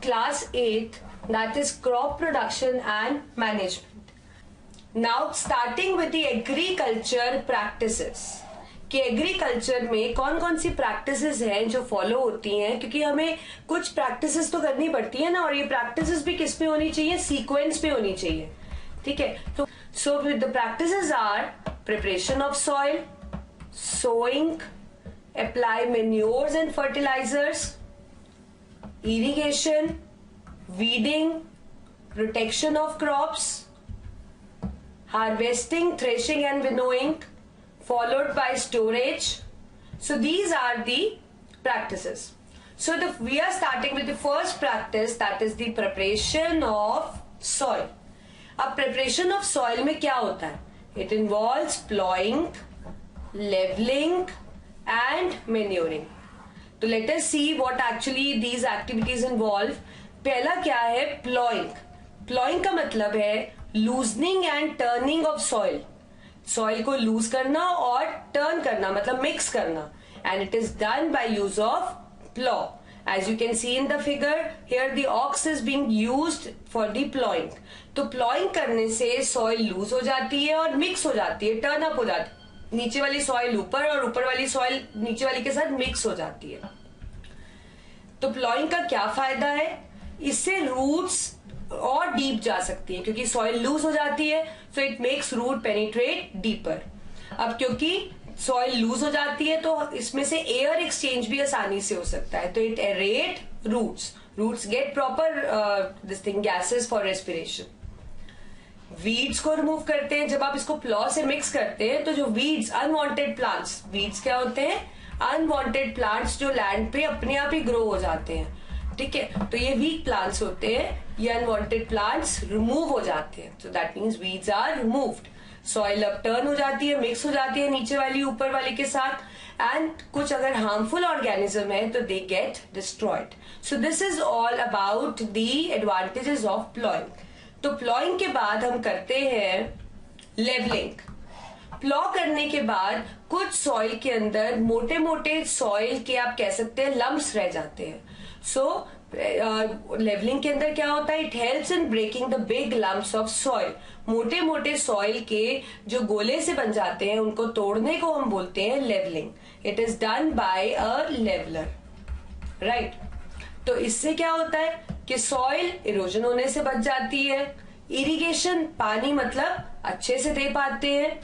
class 8, that is crop production and management. Now starting with the agriculture practices. कि agriculture में कौन कौन सी practices हैं जो फॉलो होती हैं, क्योंकि हमें कुछ प्रैक्टिसेस तो करनी पड़ती है ना, और ये प्रैक्टिसेस भी किस पे होनी चाहिए, सीक्वेंस पे होनी चाहिए. ठीक है, तो so the practices are preparation of soil, sowing, apply manures and fertilisers, irrigation, weeding, protection of crops, harvesting, threshing and winnowing, followed by storage. So these are the practices. So we are starting with the first practice, that is the preparation of soil. अब preparation of soil में क्या होता है? It involves plowing, leveling and manuring. तो let us see what actually these activities involve. पहला क्या है? Plowing. Plowing का मतलब है loosening and turning of soil. Soil को लूज करना और टर्न करना, मतलब मिक्स करना, and it is done by use of plough. As you can see in the figure here the ox is being used for the ploughing. तो ploughing करने से soil loose हो जाती है और मिक्स हो जाती है, टर्न अप हो जाती है. नीचे वाली सॉइल ऊपर और ऊपर वाली सॉइल नीचे वाली के साथ मिक्स हो जाती है. तो प्लॉइंग का क्या फायदा है? इससे रूट्स और डीप जा सकती है, क्योंकि सॉइल लूज हो जाती है, so it makes root penetrate deeper. अब क्योंकि सॉइल लूज हो जाती है तो इसमें से एयर एक्सचेंज भी आसानी से हो सकता है, तो it aerate roots get proper this thing gases for respiration. Weeds को रिमूव करते हैं. जब आप इसको प्लॉ से मिक्स करते हैं तो जो वीड्स, अनवांटेड प्लांट्स, वीड्स क्या होते हैं? अनवांटेड प्लांट्स जो लैंड पे अपने आप ही ग्रो हो जाते हैं. ठीक है, तो ये वीक प्लांट्स होते हैं, ये अनवांटेड प्लांट्स रिमूव हो जाते हैं. So that means weeds are removed. Soil अब टर्न हो जाती है, मिक्स हो जाती है नीचे वाली ऊपर वाली के साथ, एंड कुछ अगर हार्मफुल ऑर्गेनिज्म है तो they get destroyed. So this is all about the advantages of ploughing. तो प्लॉइंग के बाद हम करते हैं लेवलिंग. प्लॉ करने के बाद कुछ सॉइल के अंदर मोटे मोटे सॉइल के आप कह सकते हैं लम्प्स रह जाते हैं. सो लेवलिंग के अंदर क्या होता है? It helps in breaking the big lumps of soil. मोटे मोटे सॉइल के जो गोले से बन जाते हैं उनको तोड़ने को हम बोलते हैं levelling. It is done by a leveller, right. तो इससे क्या होता है कि सॉइल इरोजन होने से बच जाती है. इरिगेशन, पानी मतलब अच्छे से दे पाते हैं.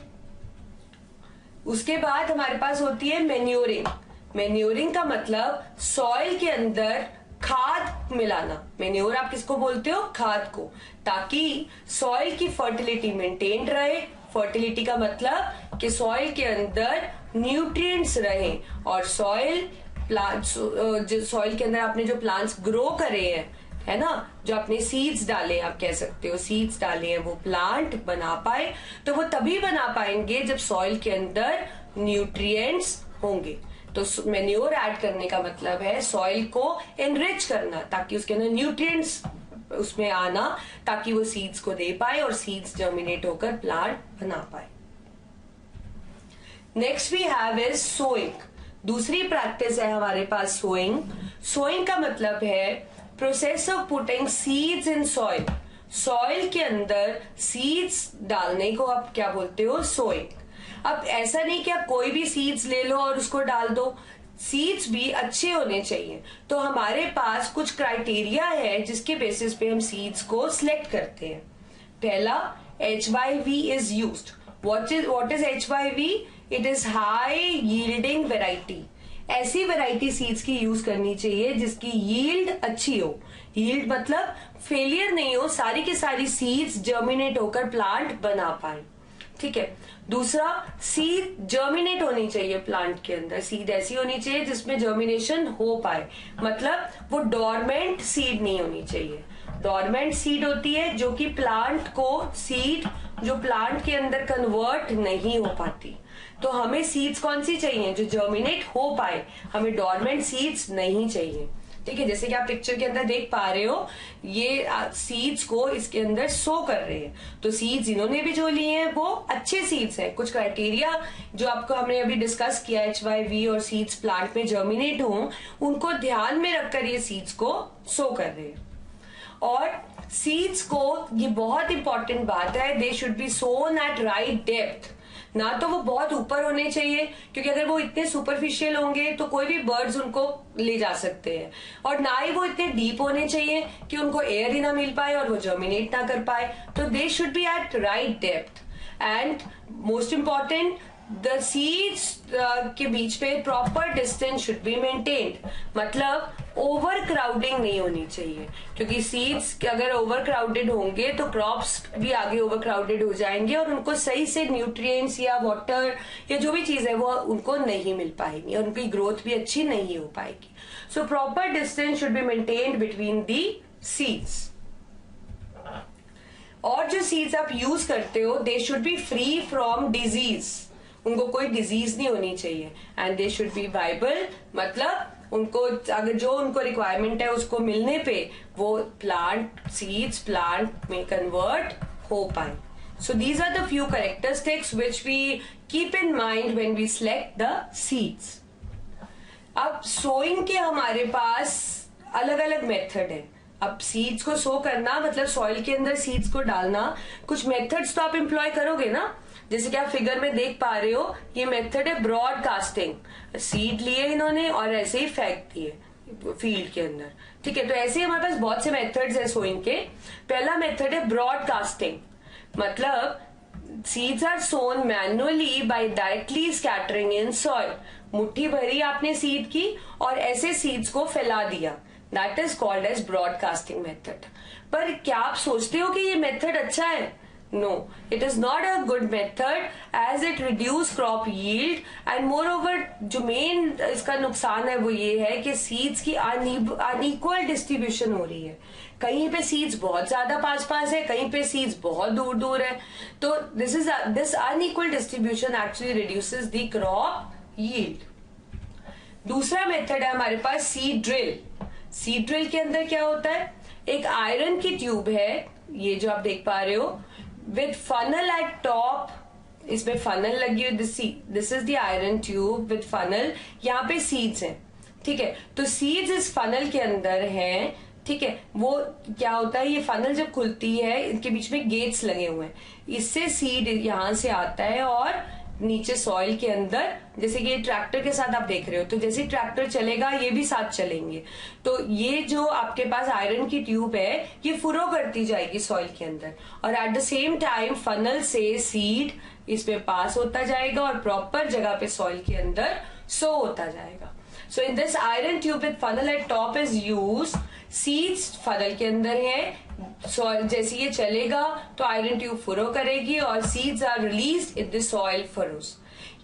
उसके बाद हमारे पास होती है मैन्योरिंग. मैन्योरिंग का मतलब सॉइल के अंदर खाद मिलाना. मैन्योर आप किसको बोलते हो? खाद को, ताकि सॉइल की फर्टिलिटी मेंटेन रहे. फर्टिलिटी का मतलब कि सॉइल के अंदर न्यूट्रिएंट्स रहे और सॉइल के अंदर आपने जो प्लांट्स ग्रो करे हैं, है ना, जो आपने सीड्स डाले, आप कह सकते हो सीड्स डाले हैं, वो प्लांट बना पाए. तो वो तभी बना पाएंगे जब सॉइल के अंदर न्यूट्रिएंट्स होंगे. तो मैन्योर ऐड करने का मतलब है सॉइल को एनरिच करना, ताकि उसके अंदर न्यूट्रिएंट्स उसमें आना, ताकि वो सीड्स को दे पाए और सीड्स जर्मिनेट होकर प्लांट बना पाए. Next we have is sowing. दूसरी प्रैक्टिस है हमारे पास सोइंग. सोइंग का मतलब है process of putting seeds in soil. Soil के अंदर सीड्स डालने को आप क्या बोलते हो? सोइंग. अब ऐसा नहीं कि आप कोई भी सीड्स ले लो और उसको डाल दो. सीड्स भी अच्छे होने चाहिए. तो हमारे पास कुछ क्राइटेरिया है जिसके बेसिस पे हम सीड्स को सिलेक्ट करते हैं. पहला, HYV is used. What is HYV? It is high yielding variety. ऐसी वैरायटी सीड्स की यूज करनी चाहिए जिसकी यील्ड अच्छी हो. यील्ड मतलब फेलियर नहीं हो, सारी की सारी सीड्स जर्मिनेट होकर प्लांट बना पाए. ठीक है. दूसरा, सीड जर्मिनेट होनी चाहिए. प्लांट के अंदर सीड ऐसी होनी चाहिए जिसमें जर्मिनेशन हो पाए, मतलब वो डॉर्मेंट सीड नहीं होनी चाहिए. डॉर्मेंट सीड होती है जो कि प्लांट को, सीड जो प्लांट के अंदर कन्वर्ट नहीं हो पाती. तो हमें सीड्स कौन सी चाहिए? जो जर्मिनेट हो पाए. हमें डॉर्मेंट सीड्स नहीं चाहिए. ठीक है, जैसे कि आप पिक्चर के अंदर देख पा रहे हो, ये सीड्स को इसके अंदर सो कर रहे हैं. तो सीड्स इन्होंने भी जो लिए हैं वो अच्छे सीड्स हैं. कुछ क्राइटेरिया जो आपको हमने अभी डिस्कस किया, HYV और सीड्स प्लांट में जर्मिनेट हो, उनको ध्यान में रखकर ये सीड्स को सो कर रहे हैं. और सीड्स को, ये बहुत इंपॉर्टेंट बात है, they should be sown at right depth. ना तो वो बहुत ऊपर होने चाहिए, क्योंकि अगर वो इतने सुपरफिशियल होंगे तो कोई भी बर्ड्स उनको ले जा सकते हैं, और ना ही वो इतने डीप होने चाहिए कि उनको एयर ही ना मिल पाए और वो जर्मिनेट ना कर पाए। तो they should be at right depth. And most important, द सीड्स के बीच में proper distance should be maintained, मतलब ओवर क्राउडिंग नहीं होनी चाहिए, क्योंकि सीड्स अगर ओवर क्राउडेड होंगे तो क्रॉप्स भी आगे ओवर क्राउडेड हो जाएंगे और उनको सही से न्यूट्रिएंट्स या वाटर या जो भी चीज है वो उनको नहीं मिल पाएगी और उनकी ग्रोथ भी अच्छी नहीं हो पाएगी। So proper distance should be maintained between the seeds. और जो सीड्स आप यूज करते हो, दे should B free from disease, उनको कोई डिजीज नहीं होनी चाहिए। And they should B viable, मतलब उनको अगर जो उनको रिक्वायरमेंट है उसको मिलने पे वो सीड्स प्लांट में कन्वर्ट हो पाए। So these are the few characteristics which we keep in mind when we select the seeds. अब सोइंग के हमारे पास अलग अलग मेथड है। अब सीड्स को सो करना मतलब सॉइल के अंदर सीड्स को डालना, कुछ मेथड्स तो आप एम्प्लॉय करोगे ना, जैसे कि आप फिगर में देख पा रहे हो, ये मेथड है ब्रॉडकास्टिंग। सीड लिए इन्होंने और ऐसे ही फेंक दिए फील्ड के अंदर, ठीक है। तो ऐसे ही हमारे पास बहुत से मेथड्स है सोइंग के। पहला मेथड है ब्रॉडकास्टिंग, मतलब seeds are sown manually by directly scattering in soil. मुट्ठी भरी आपने सीड की और ऐसे सीड्स को फैला दिया, that is called as broadcasting method. पर क्या आप सोचते हो कि ये मेथड अच्छा है? No, it is not a good method as it reduce crop yield and moreover जो मेन इसका नुकसान है वो ये है कि सीड्स की अनइक्वल डिस्ट्रीब्यूशन हो रही है। कहीं पे सीड्स बहुत ज्यादा पास पास है, कहीं पे सीड्स बहुत दूर दूर है। तो this unequal distribution actually reduces the crop yield. दूसरा मेथड है हमारे पास सीड ड्रिल। सीड ड्रिल के अंदर क्या होता है, एक आयरन की ट्यूब है, ये जो आप देख पा रहे हो, with funnel at top, इसमें फनल लगी हुई, this is the iron tube with funnel, यहाँ पे सीड्स हैं, ठीक है। तो सीड्स इस फनल के अंदर हैं, ठीक है। वो क्या होता है, ये फनल जब खुलती है इनके बीच में गेट्स लगे हुए हैं, इससे सीड यहां से आता है और नीचे सॉइल के अंदर, जैसे कि ट्रैक्टर के साथ आप देख रहे हो, तो जैसे ट्रैक्टर चलेगा ये भी साथ चलेंगे। तो ये जो आपके पास आयरन की ट्यूब है ये फुरो करती जाएगी सॉइल के अंदर, और at the same time funnel से सीड इसमें पास होता जाएगा और प्रॉपर जगह पे सॉइल के अंदर सो होता जाएगा। So in this iron tube with funnel at top is use, seeds funnel के अंदर है, सॉइल जैसे ये चलेगा तो आयरन ट्यूब फुरो करेगी और seeds are released in the soil furrows.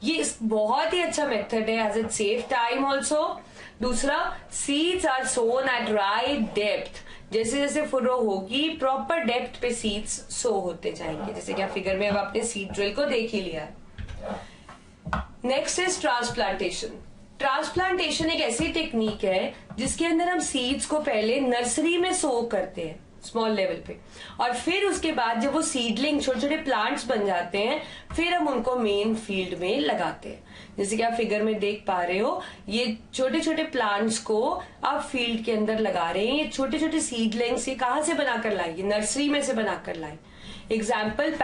ये बहुत ही अच्छा मेथड है as it save time also. दूसरा, seeds are sown at right depth, जैसे जैसे फुरो होगी प्रॉपर डेप्थ पे सीड्स सो होते जाएंगे, जैसे कि आप फिगर में अब आपने सीड ड्रिल को देख ही लिया है। Next is transplantation. ट्रांसप्लांटेशन एक ऐसी टेक्निक है जिसके अंदर हम सीड्स को पहले नर्सरी में सो करते हैं स्मॉल लेवल पे, और फिर उसके बाद जब वो सीडलिंग छोटे छोटे प्लांट्स बन जाते हैं फिर हम उनको मेन फील्ड में लगाते हैं। जैसे कि आप फिगर में देख पा रहे हो, ये छोटे छोटे प्लांट्स को आप फील्ड के अंदर लगा रहे हैं। ये छोटे छोटे सीडलिंग्स ये कहाँ से बनाकर लाए, नर्सरी में से बनाकर लाए। एग्जाम्पल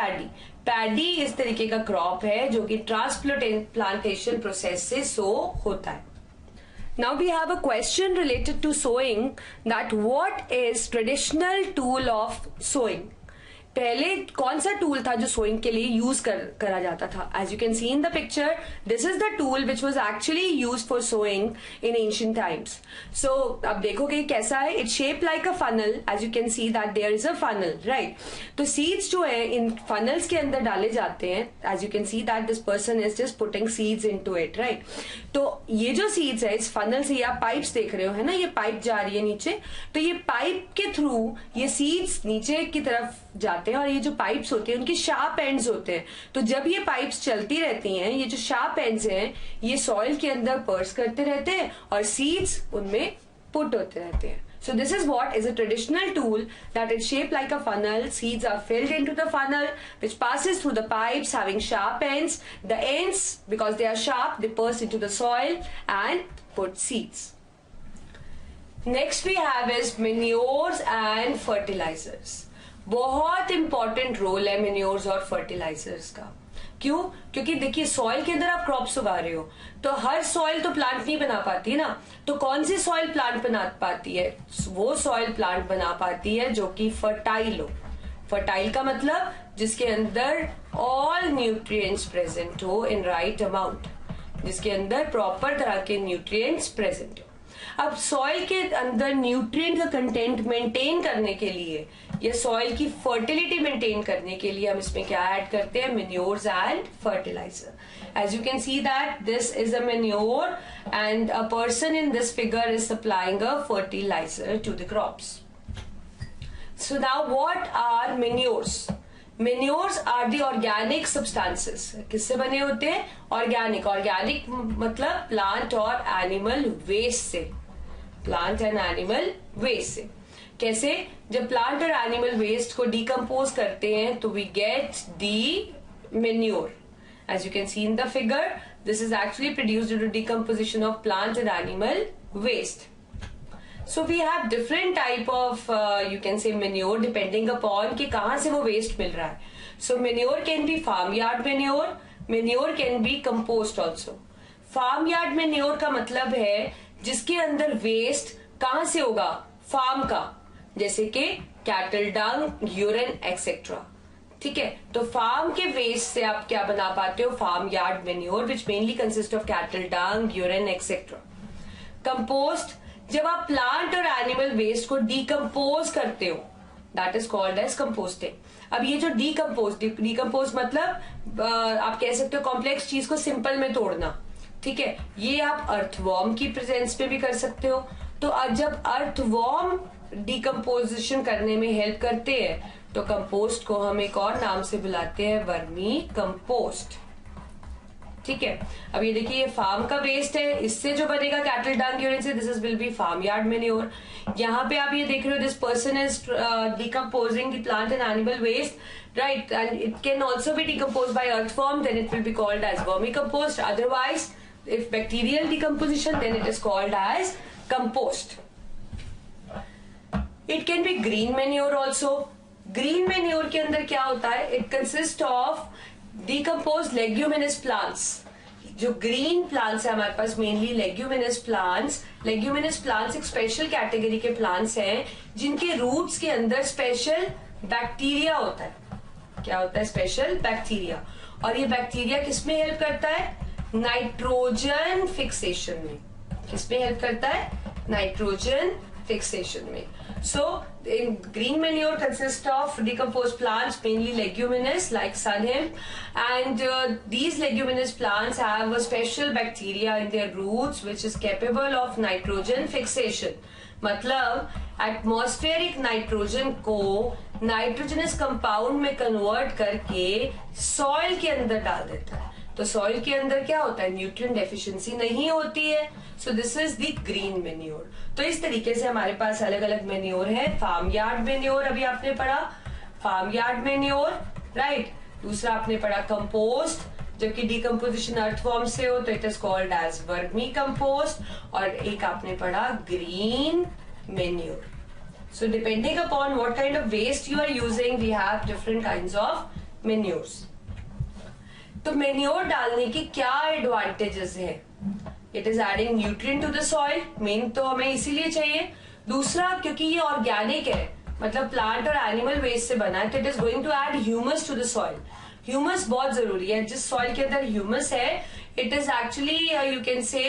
पैडी इस तरीके का क्रॉप है जो कि ट्रांसप्लांटेशन प्रोसेस से सो होता है। Now we have a question related to sowing, that what is traditional tool of sowing? पहले कौन सा टूल था जो सोइंग के लिए यूज करा जाता था? As you can see in the picture, this is the tool which was actually use for sowing in ancient times. So अब देखोगे कैसा है, it shape like a funnel, as you can see that there is a funnel, right. तो seeds जो है इन funnels के अंदर डाले जाते हैं, as you can see that this person is just putting seeds into it, right. तो ये जो सीड्स है इस फनल से, आप पाइप्स देख रहे हो है ना, ये पाइप जा रही है नीचे, तो ये पाइप के थ्रू ये सीड्स नीचे की तरफ जाते हैं, और ये जो पाइप्स होते हैं उनके शार्प एंड्स होते हैं। तो जब ये पाइप्स चलती रहती हैं, ये जो शार्प एंड्स हैं ये सॉइल के अंदर पर्स करते रहते हैं और सीड्स उनमें पुट होते रहते हैं। So this is what is a traditional tool that is shaped like a funnel. Seeds are filled into the funnel which passes through the pipes having sharp ends. The ends, because they are sharp, they burst into the soil and put seeds. Next we have is manures and fertilisers. बहुत important role है manures और fertilisers का. क्यों? क्योंकि देखिए soil के अंदर आप क्रॉप्स उगा रहे हो तो हर सॉइल तो प्लांट नहीं बना पाती ना. तो कौन सी सॉइल प्लांट बना पाती है? वो सॉइल प्लांट बना पाती है जो कि फर्टाइल हो. फर्टाइल का मतलब जिसके अंदर ऑल न्यूट्रिएंट्स प्रेजेंट हो इन राइट अमाउंट, जिसके अंदर प्रॉपर तरह के न्यूट्रिएंट्स प्रेजेंट हो. अब सॉइल के अंदर न्यूट्रिएंट का कंटेंट मेंटेन करने के लिए या सॉइल की फर्टिलिटी मेंटेन करने के लिए हम इसमें क्या ऐड करते हैं? Manures and fertiliser. As you can see that this is a manure and a person in this figure is supplying a fertilizer to the crops. So now what are manures? Manures are the organic substances. किससे बने होते हैं? Organic. Organic मतलब plant और animal waste से. Plant and animal waste से. कैसे? जब प्लांट और एनिमल वेस्ट को डिकम्पोज करते हैं तो we get the manure. As you can see in the figure, this is actually produced due to decomposition of plant and animal waste. So we have different type of you can say manure depending upon कि कहाँ से वो waste मिल रहा है. So manure can be farmyard manure. Manure can be compost also. Farmyard manure का मतलब है जिसके अंदर waste कहाँ से होगा? फार्म का, जैसे कि कैटल डंग, यूरिन एक्सेट्रा. ठीक है, तो फार्म के वेस्ट से आप क्या बना पाते हो? Farm yard manure which mainly consist of cattle dung, urine etcetera. Compost, जब आप प्लांट और एनिमल वेस्ट को डिकम्पोज करते हो that is called as composting. अब ये जो डिकम्पोज मतलब आप कह सकते हो कॉम्प्लेक्स चीज को सिंपल में तोड़ना. ठीक है, ये आप अर्थवॉर्म की प्रेजेंस पे भी कर सकते हो. तो जब अर्थवॉर्म डिकम्पोजिशन करने में हेल्प करते हैं तो कंपोस्ट को हम एक और नाम से बुलाते हैं वर्मी कंपोस्ट. ठीक है, अब ये देखिए ये फार्म का वेस्ट है, इससे जो बनेगा कैटल डंग, यूरिन से, this is will be farm yard manure. यहाँ पे आप ये देख रहे हो this person is decomposing the plant and animal waste, right, and it can also be decompose by earthworm, then it will be called as vermicompost. Otherwise if bacterial decomposition then it is called as compost. It can be green manure also. Green manure के अंदर क्या होता है? It consists of decomposed leguminous plants. जो green plants है हमारे पास mainly leguminous plants. Leguminous plants एक स्पेशल कैटेगरी के प्लांट्स हैं जिनके रूट्स के अंदर स्पेशल बैक्टीरिया होता है. क्या होता है? Special bacteria. और ये बैक्टीरिया किसमें हेल्प करता है? नाइट्रोजन फिक्सेशन में. किसमें हेल्प करता है? नाइट्रोजन फिक्सेशन में. So in green manure consists of decomposed plants, mainly leguminous like sunhim, and these leguminous plants have a special bacteria in their roots which is capable of nitrogen fixation. मतलब atmospheric nitrogen को nitrogenous compound में convert करके soil के अंदर डाल देता है. तो सॉइल के अंदर क्या होता है? न्यूट्रिएंट डेफिशिएंसी नहीं होती है. So this is the green manure. तो इस तरीके से हमारे पास अलग अलग मेन्योर है. फार्म यार्ड मेन्योर अभी आपने पढ़ा, फार्म यार्ड मेन्योर, राइट. दूसरा आपने पढ़ा कंपोस्ट, जबकि डिकम्पोजिशन अर्थवॉर्म से हो तो it is called as vermicompost. और एक आपने पढ़ा green manure. So depending upon what kind of waste you are using we have different kinds of manures. तो मेन्योर डालने की क्या एडवांटेजेस है? It is adding nutrient to the soil. मेन तो हमें इसीलिए चाहिए. दूसरा क्योंकि ये ऑर्गेनिक है, मतलब प्लांट और एनिमल वेस्ट से बना है, तो it is going to add humus to the soil. Humus बहुत जरूरी है. जिस सॉइल के अंदर ह्यूमस है it is actually you can say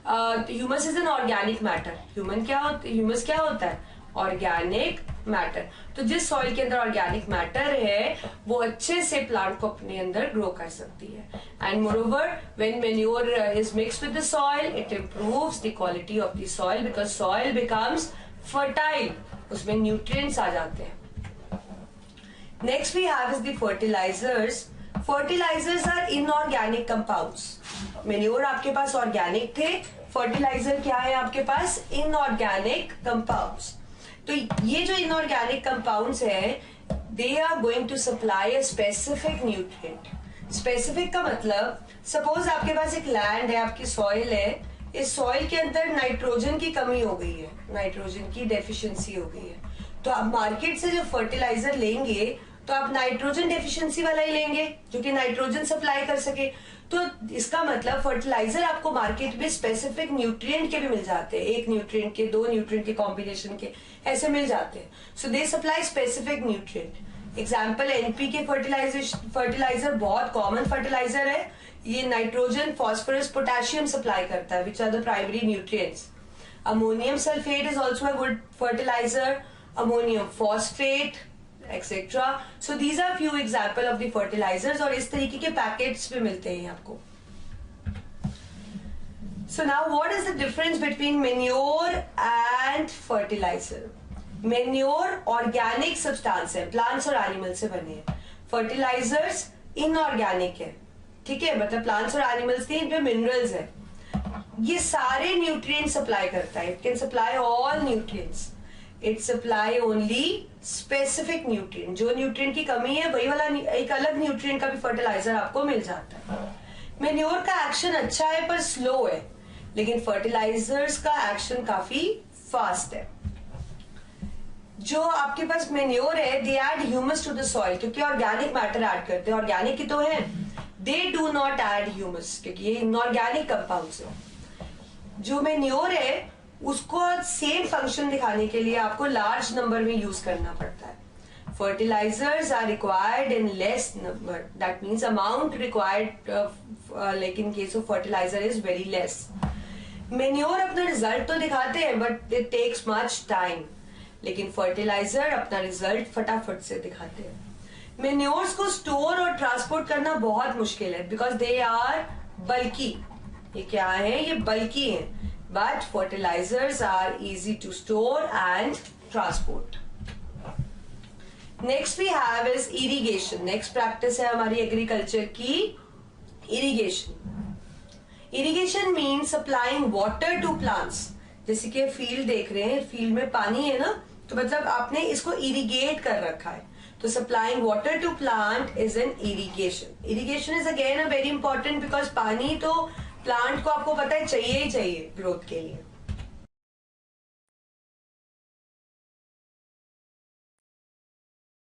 humus is an organic matter. Humus क्या होता है? Organic matter. तो जिस सॉइल के अंदर ऑर्गेनिक मैटर है वो अच्छे से प्लांट को अपने अंदर ग्रो कर सकती है. And moreover when manure is mixed with the soil it improves the quality of the soil because soil becomes fertile. उसमें न्यूट्रिएंट्स आ जाते हैं. Next we have is the fertilizers. Fertilizers are inorganic compounds. Manure आपके पास organic थे, fertiliser क्या है आपके पास? Inorganic compounds. तो ये जो इनऑर्गेनिक कंपाउंड्स हैं they are going to supply a specific nutrient. Specific का मतलब सपोज आपके पास एक लैंड है, आपकी सॉइल है, इस सॉइल के अंदर नाइट्रोजन की कमी हो गई है, नाइट्रोजन की डेफिशिएंसी हो गई है, तो आप मार्केट से जो फर्टिलाइजर लेंगे तो आप नाइट्रोजन डेफिशिएंसी वाला ही लेंगे जो कि नाइट्रोजन सप्लाई कर सके। तो इसका मतलब फर्टिलाइजर आपको मार्केट में स्पेसिफिक न्यूट्रिएंट के भी मिल जाते हैं, एक न्यूट्रिएंट के, दो न्यूट्रिएंट के कॉम्बिनेशन के ऐसे मिल जाते हैं। So they supply specific nutrient. Example NPK fertilizer बहुत कॉमन फर्टिलाइजर है, ये नाइट्रोजन, फॉस्फोरस, पोटेशियम सप्लाई करता है, which are the primary nutrients. Ammonium sulphate is also a good fertilizer, ammonium phosphate etcetera. So these are few example of the fertilizers, और इस तरीके के packets भी मिलते हैं आपको। So now what is the difference between manure and fertilizer? Manure organic substance है, plants और एनिमल से बने हैं। फर्टिलाइजर्स इनऑर्गेनिक है, ठीक है, मतलब प्लांट्स और एनिमल्स नहीं, इनमें मिनरल्स है। ये सारे न्यूट्रिएंट सप्लाई करता है, it can supply all nutrients, it supply only specific nutrient. जो न्यूट्रिएंट की कमी है वही वाला एक अलग न्यूट्रिएंट का भी फर्टिलाइजर आपको मिल जाता है। मेन्योर का एक्शन अच्छा है पर स्लो है, लेकिन फर्टिलाइजर्स का एक्शन काफी फास्ट है। जो आपके पास मेन्योर है, they add humus to the soil, क्योंकि ऑर्गेनिक मैटर ऐड करते हैं, ऑर्गेनिक ही तो है। They do not add humus, क्योंकि ये इनऑर्गेनिक कंपाउंड्स है। जो मेन्योर है उसको सेम फंक्शन दिखाने के लिए आपको लार्ज नंबर में यूज करना पड़ता है। Fertilizers are required in less number, that means amount required like in case of fertilizer is very less. Manure अपना रिजल्ट तो दिखाते हैं but it takes much time, लेकिन फर्टिलाइजर अपना रिजल्ट फटाफट से दिखाते हैं। मेन्योर्स को स्टोर और ट्रांसपोर्ट करना बहुत मुश्किल है, बिकॉज दे आर बल्की। ये क्या है? ये बल्की है, but fertilizers are easy to store and transport. Next we have is irrigation. Next practice है हमारी एग्रीकल्चर की irrigation. Irrigation means supplying water to plants. जैसे कि फील्ड देख रहे हैं, फील्ड में पानी है ना, तो मतलब आपने इसको इरिगेट कर रखा है, तो supplying water to plant is an irrigation. Irrigation is again a very important, because पानी तो प्लांट को आपको पता है चाहिए ही चाहिए ग्रोथ के लिए।